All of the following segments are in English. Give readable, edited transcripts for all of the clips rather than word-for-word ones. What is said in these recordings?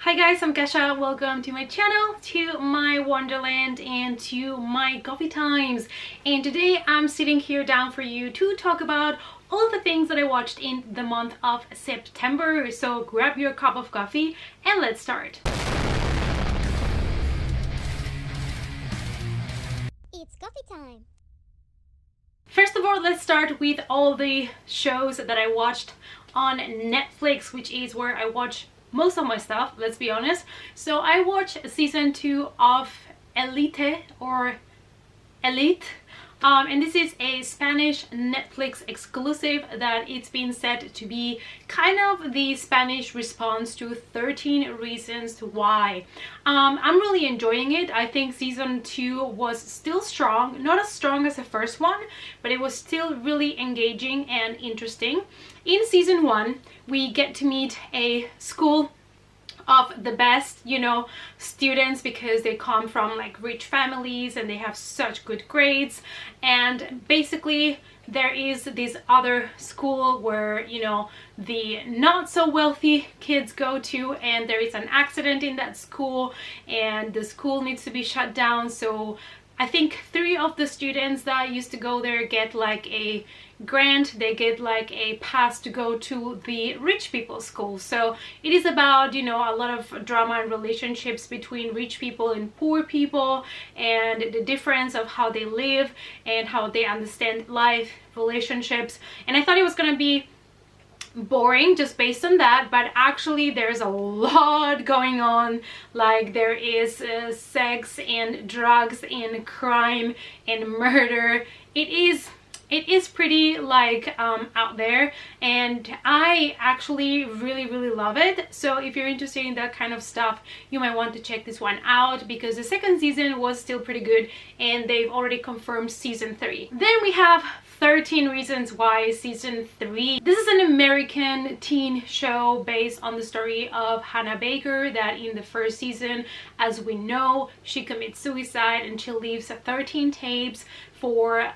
Hi guys, I'm Kesha. Welcome to my channel, to my Wonderland, and to my coffee times. And today I'm sitting here down for you to talk about all the things that I watched in the month of September. So grab your cup of coffee and let's start. It's coffee time. First of all, let's start with all the shows that I watched on Netflix, which is where I watch most of my stuff, let's be honest. So I watched season 2 of Elite or Elite, and this is a Spanish Netflix exclusive that it's been said to be kind of the Spanish response to 13 Reasons Why. I'm really enjoying it. I think season 2 was still strong, not as strong as the first one, but it was still really engaging and interesting. In season 1, we get to meet a school of the best, students, because they come from like rich families and they have such good grades. And basically there is this other school where the not so wealthy kids go to, and there is an accident in that school and the school needs to be shut down. So I think 3 of the students that used to go there get like a grant, they get like a pass to go to the rich people's school. So it is about, a lot of drama and relationships between rich people and poor people, and the difference of how they live and how they understand life, relationships. And I thought it was gonna be boring just based on that, but actually there's a lot going on. Like there is sex and drugs and crime and murder. It is pretty like out there, and I actually really love it. So if you're interested in that kind of stuff, you might want to check this one out, because the second season was still pretty good and they've already confirmed season 3. Then we have 13 Reasons Why season 3. This is an American teen show based on the story of Hannah Baker, that in the first season, as we know, she commits suicide and she leaves 13 tapes for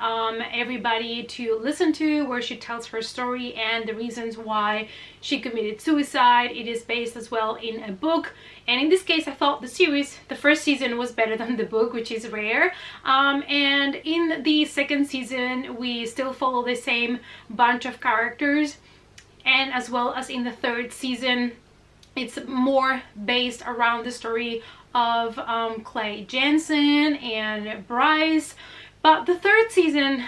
everybody to listen to, where she tells her story and the reasons why she committed suicide. It is based as well in a book, and in this case I thought the first season was better than the book, which is rare. And in the second season we still follow the same bunch of characters, and as well as in the third season it's more based around the story of Clay Jensen and Bryce. But the third season,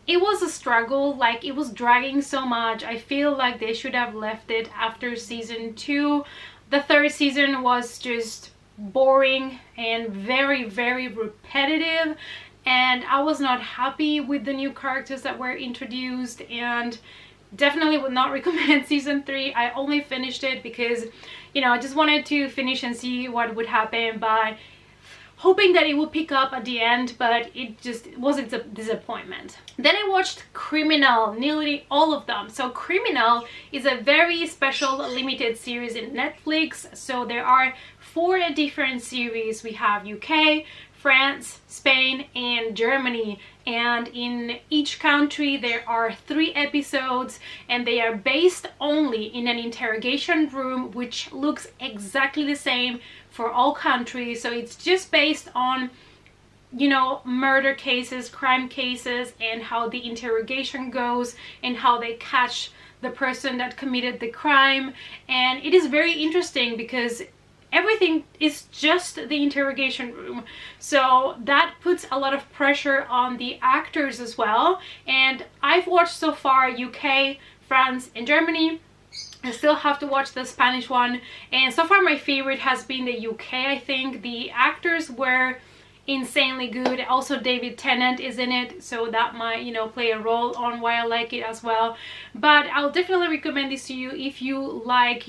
it was a struggle. Like, it was dragging so much. I feel like they should have left it after season 2. The third season was just boring and very repetitive, and I was not happy with the new characters that were introduced, and definitely would not recommend season 3. I only finished it because I just wanted to finish and see what would happen, but hoping that it would pick up at the end, but it just wasn't a disappointment. Then I watched Criminal, nearly all of them. So Criminal is a very special limited series in Netflix. So there are 4 different series. We have UK, France, Spain, and Germany, and in each country there are 3 episodes, and they are based only in an interrogation room, which looks exactly the same for all countries. So it's just based on murder cases, crime cases, and how the interrogation goes and how they catch the person that committed the crime. And it is very interesting because everything is just the interrogation room, so that puts a lot of pressure on the actors as well. And I've watched so far UK, France, and Germany. I still have to watch the Spanish one, and so far my favorite has been the UK. I think the actors were insanely good. Also David Tennant is in it, so that might play a role on why I like it as well. But I'll definitely recommend this to you if you like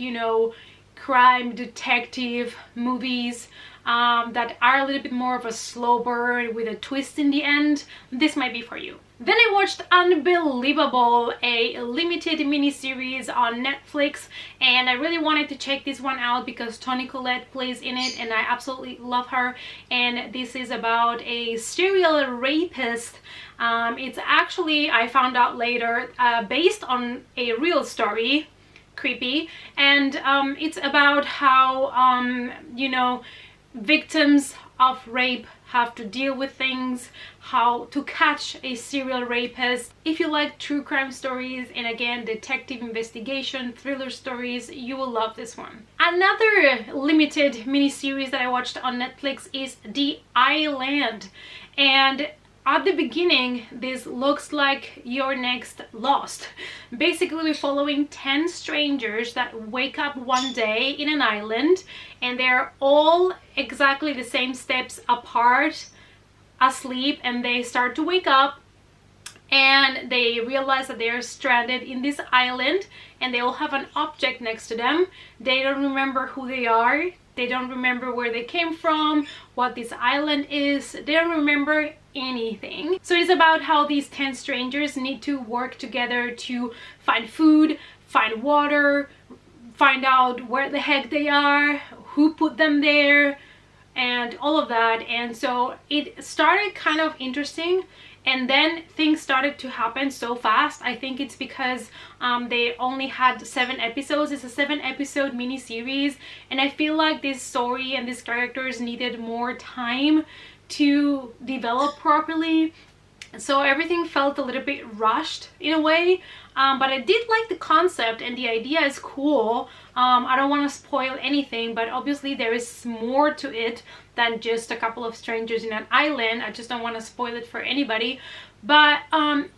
crime detective movies that are a little bit more of a slow burn with a twist in the end. This might be for you. Then I watched Unbelievable, a limited miniseries on Netflix, and I really wanted to check this one out because Toni Collette plays in it and I absolutely love her. And this is about a serial rapist. It's actually, I found out later, based on a real story. creepy, and it's about how you know, victims of rape have to deal with things, how to catch a serial rapist. If you like true crime stories and again detective investigation thriller stories, you will love this one. Another limited miniseries that I watched on Netflix is The Island, and at the beginning, this looks like your next Lost. Basically, we're following 10 strangers that wake up one day in an island, and they're all exactly the same steps apart, asleep, and they start to wake up and they realize that they are stranded in this island, and they all have an object next to them. They don't remember who they are. They don't remember where they came from, what this island is. They don't remember anything. So it's about how these 10 strangers need to work together to find food, find water, find out where the heck they are, who put them there, and all of that. And so it started kind of interesting, and then things started to happen so fast. I think it's because they only had 7 episodes. It's a 7-episode mini-series, and I feel like this story and these characters needed more time to develop properly. So everything felt a little bit rushed in a way, but I did like the concept and the idea is cool. I don't want to spoil anything, but obviously there is more to it than just a couple of strangers in an island. I just don't want to spoil it for anybody, but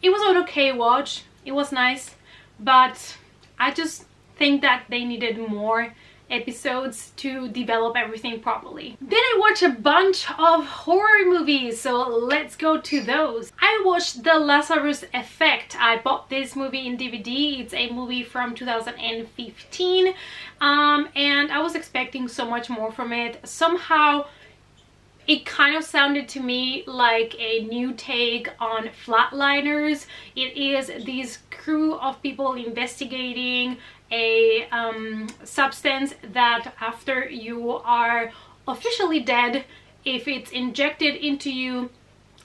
it was an okay watch. It was nice, but I just think that they needed more episodes to develop everything properly. Then I watched a bunch of horror movies, so let's go to those. I watched The Lazarus Effect. I bought this movie in DVD. It's a movie from 2015, and I was expecting so much more from it. Somehow it kind of sounded to me like a new take on Flatliners. It is this crew of people investigating a substance that after you are officially dead, if it's injected into you,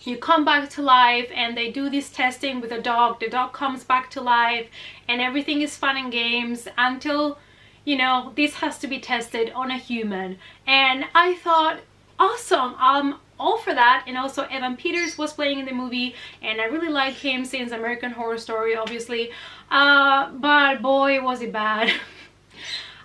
you come back to life, and they do this testing with a dog. The dog comes back to life and everything is fun and games until, you know, this has to be tested on a human. And I thought, awesome, I'm all for that. And also Evan Peters was playing in the movie, and I really like him since American Horror Story, obviously, but boy was it bad.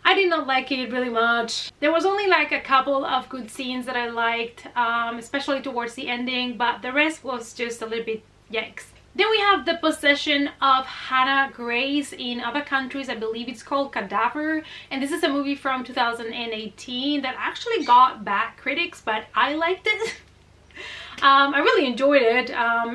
I did not like it really much. There was only like a couple of good scenes that I liked, especially towards the ending, but the rest was just a little bit yikes. Then we have The Possession of Hannah Grace. In other countries, I believe it's called Cadaver. And this is a movie from 2018 that actually got bad critics, but I liked it. I really enjoyed it.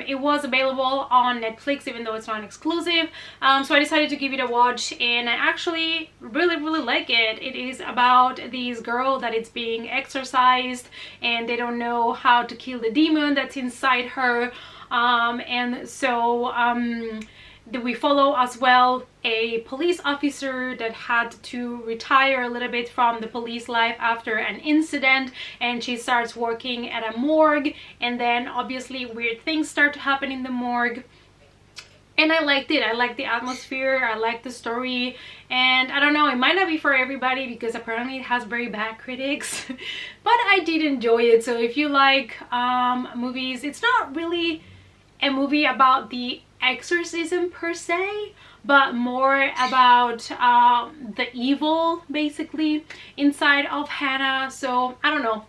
It was available on Netflix, even though it's not exclusive. So I decided to give it a watch, and I actually really like it. It is about this girl that is being exorcised, and they don't know how to kill the demon that's inside her. And so we follow as well a police officer that had to retire a little bit from the police life after an incident, and she starts working at a morgue, and then obviously weird things start to happen in the morgue. And I liked it. I liked the atmosphere, I liked the story, and I don't know, it might not be for everybody because apparently it has very bad critics, but I did enjoy it. So if you like movies, it's not really a movie about the exorcism per se, but more about the evil basically inside of Hannah. So I don't know,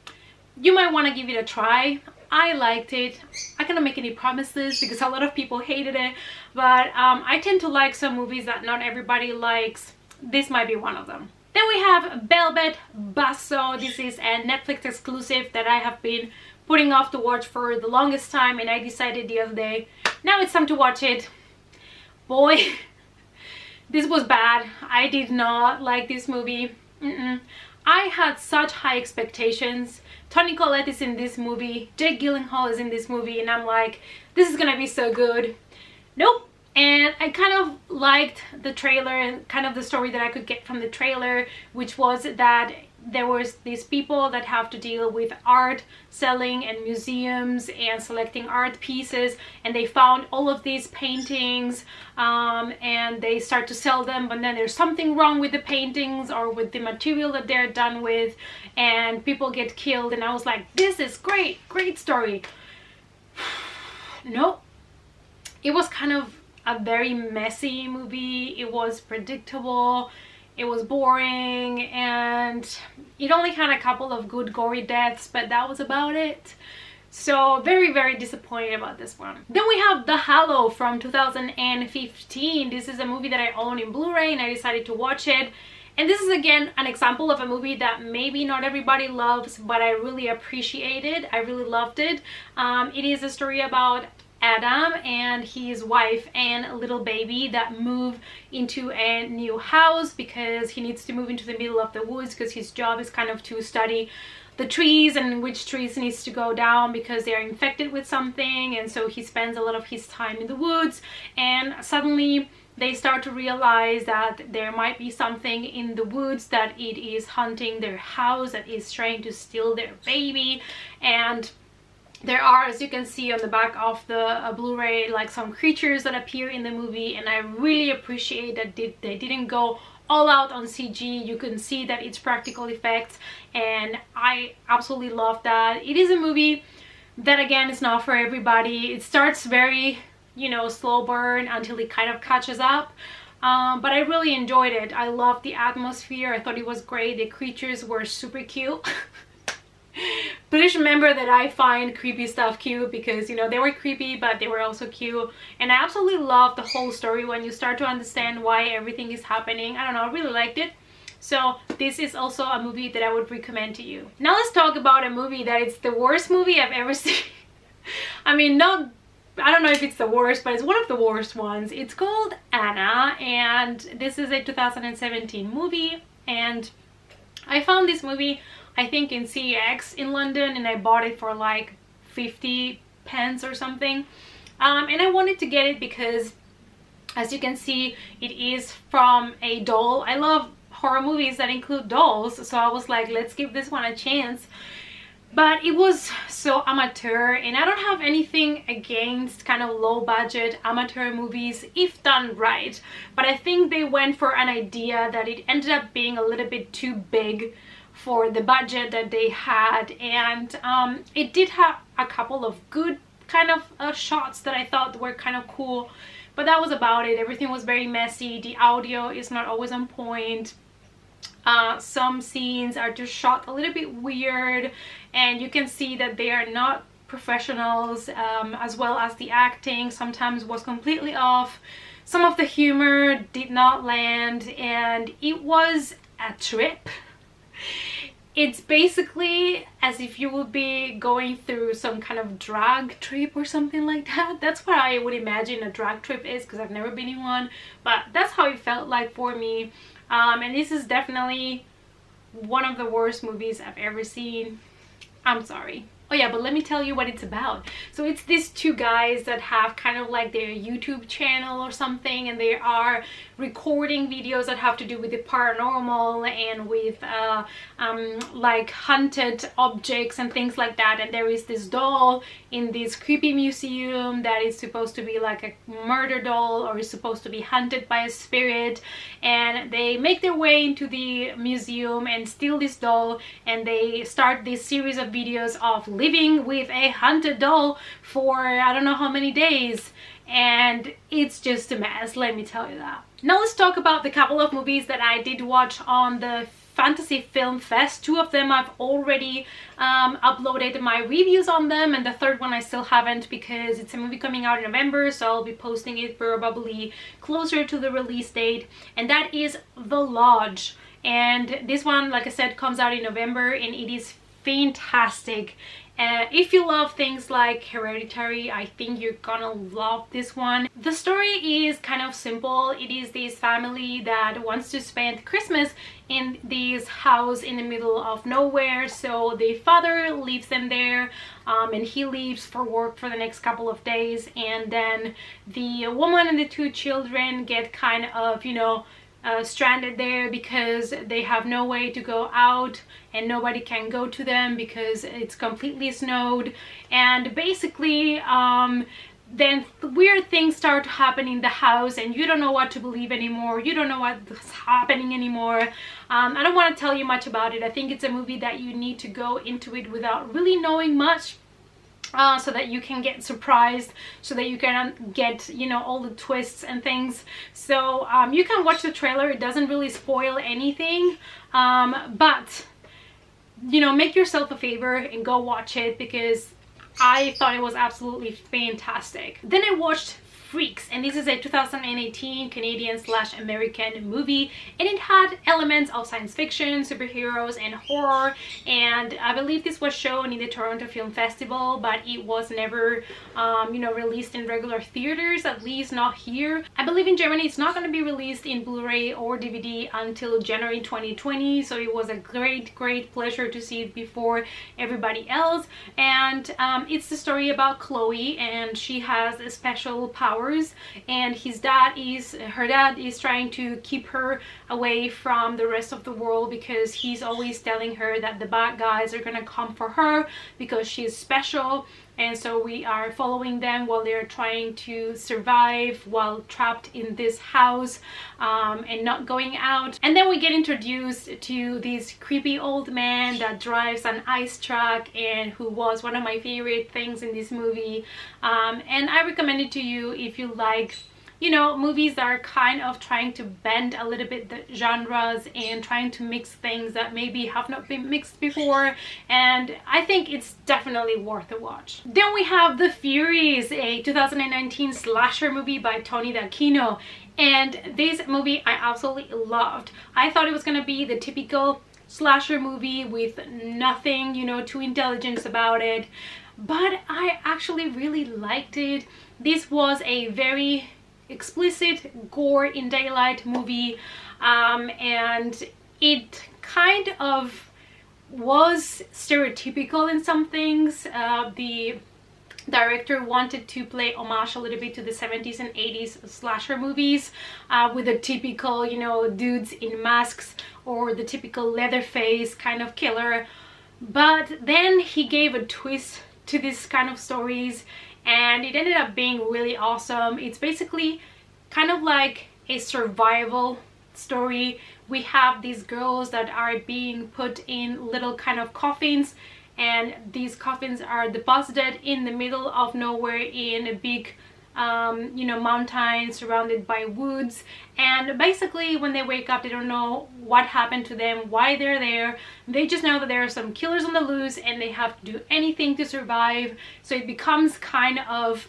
you might want to give it a try. I liked it. I cannot make any promises because a lot of people hated it, but I tend to like some movies that not everybody likes. This might be one of them. Then we have Velvet Buzzsaw. This is a Netflix exclusive that I have been putting off to watch for the longest time, and I decided the other day, now it's time to watch it. Boy, this was bad. I did not like this movie. I had such high expectations. Toni Collette is in this movie, Jake Gyllenhaal is in this movie, and I'm like, this is gonna be so good. Nope, And I kind of liked the trailer and kind of the story that I could get from the trailer, which was that there was these people that have to deal with art selling and museums and selecting art pieces, and they found all of these paintings, and they start to sell them, but then there's something wrong with the paintings or with the material that they're done with, and people get killed. And I was like, this is great story. No, it was kind of a very messy movie. It was predictable, it was boring, and it only had a couple of good gory deaths, but that was about it. So very disappointed about this one. Then we have The Hallow from 2015. This is a movie that I own in Blu-ray, and I decided to watch it. And this is again an example of a movie that maybe not everybody loves, but I really appreciate it. I really loved it. It is a story about Adam and his wife and a little baby that move into a new house because he needs to move into the middle of the woods because his job is kind of to study the trees and which trees needs to go down because they are infected with something. And so he spends a lot of his time in the woods, and suddenly they start to realize that there might be something in the woods, that it is hunting their house, that is trying to steal their baby. And there are, as you can see on the back of the Blu-ray, like some creatures that appear in the movie, and I really appreciate that they didn't go all out on CG. You can see that it's practical effects, and I absolutely love that. It is a movie that again is not for everybody. It starts very, you know, slow burn until it kind of catches up. But I really enjoyed it. I loved the atmosphere. I thought it was great. The creatures were super cute. Please remember that I find creepy stuff cute because, you know, they were creepy, but they were also cute. And I absolutely love the whole story when you start to understand why everything is happening. I don't know, I really liked it. So this is also a movie that I would recommend to you. Now let's talk about a movie that it's the worst movie I've ever seen. I mean, I don't know if it's the worst, but it's one of the worst ones. It's called Anna, and this is a 2017 movie, and I found this movie, I think, in CEX in London, and I bought it for like 50 pence or something. And I wanted to get it because, as you can see, it is from a doll. I love horror movies that include dolls, so I was like, let's give this one a chance. But it was so amateur, and I don't have anything against kind of low budget amateur movies if done right, but I think they went for an idea that it ended up being a little bit too big for the budget that they had. And it did have a couple of good kind of shots that I thought were kind of cool, but that was about it. Everything was very messy. The audio is not always on point. Some scenes are just shot a little bit weird, and you can see that they are not professionals, as well as the acting sometimes was completely off. Some of the humor did not land, and it was a trip. It's basically as if you would be going through some kind of drag trip or something like that. That's what I would imagine a drag trip is, because I've never been in one, but that's how it felt like for me. And this is definitely one of the worst movies I've ever seen. I'm sorry. Oh yeah, but let me tell you what it's about. So it's these two guys that have kind of like their YouTube channel or something, and they are recording videos that have to do with the paranormal and with like haunted objects and things like that. And there is this doll in this creepy museum that is supposed to be like a murder doll, or is supposed to be hunted by a spirit, and they make their way into the museum and steal this doll, and they start this series of videos of living with a haunted doll for I don't know how many days, and it's just a mess, let me tell you that. Now let's talk about the couple of movies that I did watch on the Fantasy Film Fest. Two of them I've already uploaded my reviews on them, and the third one I still haven't because it's a movie coming out in November, so I'll be posting it probably closer to the release date, and that is The Lodge. And this one, like I said, comes out in November, and it is fantastic. If you love things like Hereditary, I think you're gonna love this one. The story is kind of simple. It is this family that wants to spend Christmas in this house in the middle of nowhere. So the father leaves them there, and he leaves for work for the next couple of days, and then the woman and the two children get kind of, you know, stranded there because they have no way to go out and nobody can go to them because it's completely snowed. And basically then weird things start to happen in the house and you don't know what to believe anymore. You don't know what's happening anymore. I don't want to tell you much about it. I think it's a movie that you need to go into it without really knowing much, so that you can get surprised, so that you can get, you know, all the twists and things. So you can watch the trailer. It doesn't really spoil anything, but you know, make yourself a favor and go watch it, because I thought it was absolutely fantastic. Then I watched Freaks, and this is a 2018 Canadian/American movie, and it had elements of science fiction, superheroes, and horror. And I believe this was shown in the Toronto Film Festival, but it was never you know, released in regular theaters, at least not here. I believe in Germany it's not going to be released in Blu-ray or DVD until January 2020, so it was a great pleasure to see it before everybody else. And it's the story about Chloe, and she has a special power, and her dad is trying to keep her away from the rest of the world, because he's always telling her that the bad guys are gonna come for her because she's special. And so we are following them while they're trying to survive while trapped in this house, and not going out. And then we get introduced to this creepy old man that drives an ice truck, and who was one of my favorite things in this movie. And I recommend it to you if you like, you know, movies that are kind of trying to bend a little bit the genres and trying to mix things that maybe have not been mixed before. And I think it's definitely worth a watch. Then we have The Furies, a 2019 slasher movie by Tony D'Aquino, and this movie I absolutely loved. I thought it was gonna be the typical slasher movie with nothing, you know, too intelligent about it, but I actually really liked it. This was a very explicit gore in daylight movie, and it kind of was stereotypical in some things. The director wanted to play homage a little bit to the 70s and 80s slasher movies, with the typical, you know, dudes in masks or the typical leatherface kind of killer. But then he gave a twist to this kind of stories, and it ended up being really awesome. It's basically kind of like a survival story. We have these girls that are being put in little kind of coffins, and these coffins are deposited in the middle of nowhere in a big you know, mountain surrounded by woods. And basically when they wake up, they don't know what happened to them, why they're there. They just know that there are some killers on the loose and they have to do anything to survive. So it becomes kind of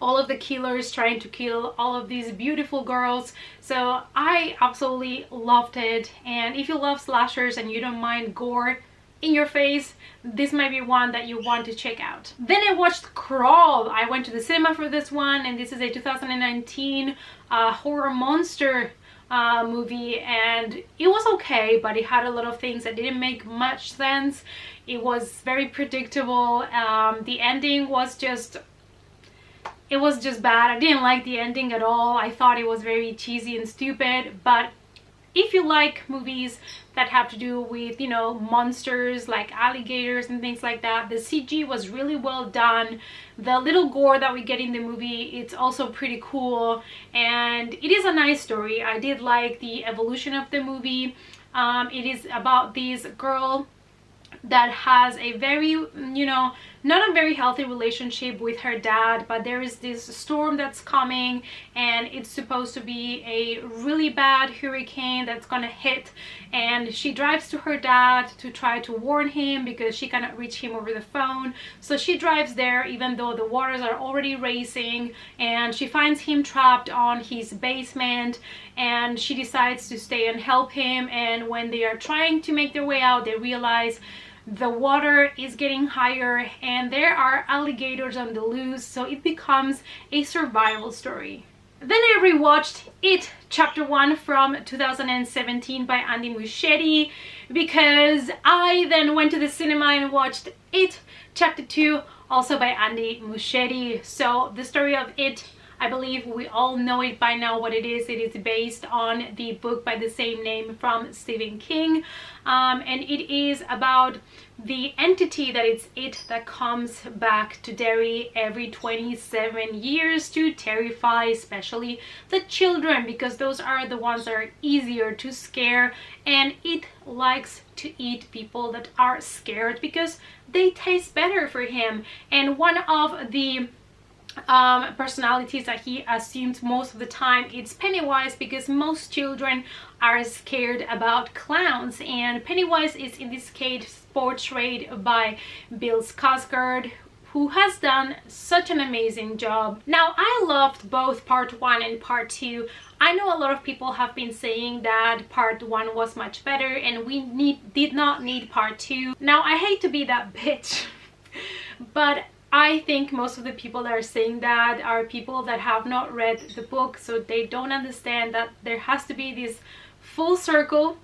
all of the killers trying to kill all of these beautiful girls. So I absolutely loved it. And if you love slashers and you don't mind gore in your face, this might be one that you want to check out. Then I watched Crawl. I went to the cinema for this one, and this is a 2019 horror monster movie, and it was okay, but it had a lot of things that didn't make much sense. It was very predictable. The ending was just, it was just bad. I didn't like the ending at all. I thought it was very cheesy and stupid. But if you like movies that have to do with, you know, monsters like alligators and things like that, the CG was really well done. The little gore that we get in the movie, it's also pretty cool, and it is a nice story. I did like the evolution of the movie. It is about this girl that has a very, you know, not a very healthy relationship with her dad, but there is this storm that's coming, and it's supposed to be a really bad hurricane that's gonna hit, and she drives to her dad to try to warn him because she cannot reach him over the phone. So she drives there even though the waters are already racing, and she finds him trapped on his basement, and she decides to stay and help him. And when they are trying to make their way out, they realize the water is getting higher and there are alligators on the loose, so it becomes a survival story. Then I rewatched It Chapter 1 from 2017 by Andy Muschietti, because I then went to the cinema and watched It Chapter 2, also by Andy Muschietti. So the story of It, I believe we all know it by now what it is. It is based on the book by the same name from Stephen King, and it is about the entity that it's it that comes back to Derry every 27 years to terrify especially the children, because those are the ones that are easier to scare, and it likes to eat people that are scared because they taste better for him. And one of the personalities that he assumes most of the time, it's Pennywise, because most children are scared about clowns, and Pennywise is in this case portrayed by Bill Skarsgård, who has done such an amazing job. Now, I loved both part 1 and part 2. I know a lot of people have been saying that part 1 was much better and we did not need part 2. Now, I hate to be that bitch, but I think most of the people that are saying that are people that have not read the book, so they don't understand that there has to be this full circle,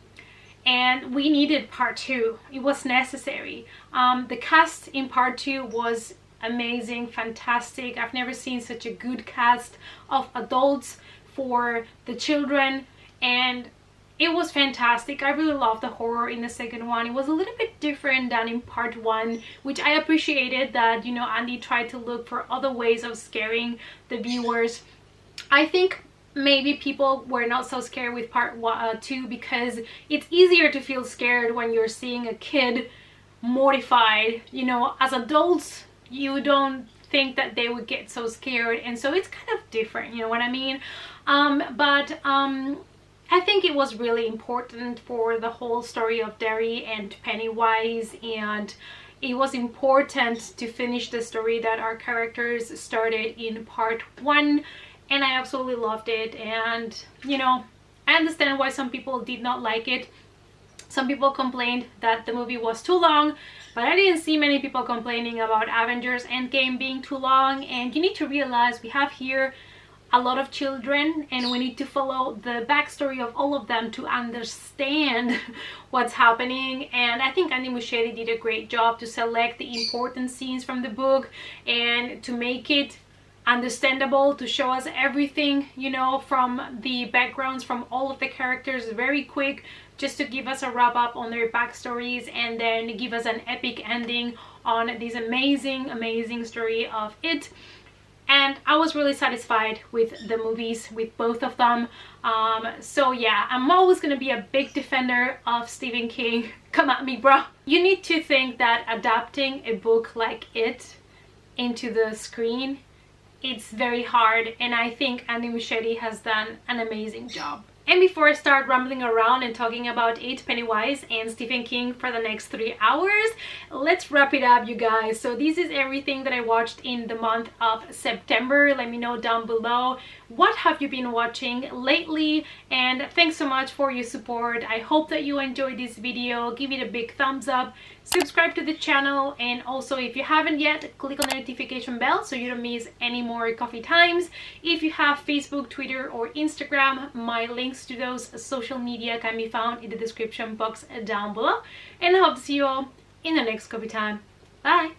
and we needed part 2. It was necessary. The cast in part 2 was amazing, fantastic. I've never seen such a good cast of adults for the children, and it was fantastic. I really loved the horror in the second one. It was a little bit different than in part 1, which I appreciated that, you know, Andy tried to look for other ways of scaring the viewers. I think maybe people were not so scared with part 2 because it's easier to feel scared when you're seeing a kid mortified. You know, as adults, you don't think that they would get so scared, and so it's kind of different, you know what I mean? I think it was really important for the whole story of Derry and Pennywise, and it was important to finish the story that our characters started in part 1, and I absolutely loved it. And you know, I understand why some people did not like it. Some people complained that the movie was too long, but I didn't see many people complaining about Avengers Endgame being too long. And you need to realize we have here a lot of children, and we need to follow the backstory of all of them to understand what's happening. And I think Andy Muschietti did a great job to select the important scenes from the book and to make it understandable, to show us everything, you know, from the backgrounds from all of the characters very quick, just to give us a wrap up on their backstories and then give us an epic ending on this amazing story of It. And I was really satisfied with the movies, with both of them. So yeah, I'm always gonna be a big defender of Stephen King. Come at me, bro. You need to think that adapting a book like It into the screen, it's very hard, and I think Andy Muschietti has done an amazing job. And before I start rambling around and talking about It, Pennywise, and Stephen King for the next 3 hours, let's wrap it up, you guys. So this is everything that I watched in the month of September. Let me know down below, what have you been watching lately? And thanks so much for your support. I hope that you enjoyed this video. Give it a big thumbs up, subscribe to the channel, and also if you haven't yet, click on the notification bell so you don't miss any more coffee times. If you have Facebook, Twitter, or Instagram, my links to those social media can be found in the description box down below. And I hope to see you all in the next coffee time. Bye!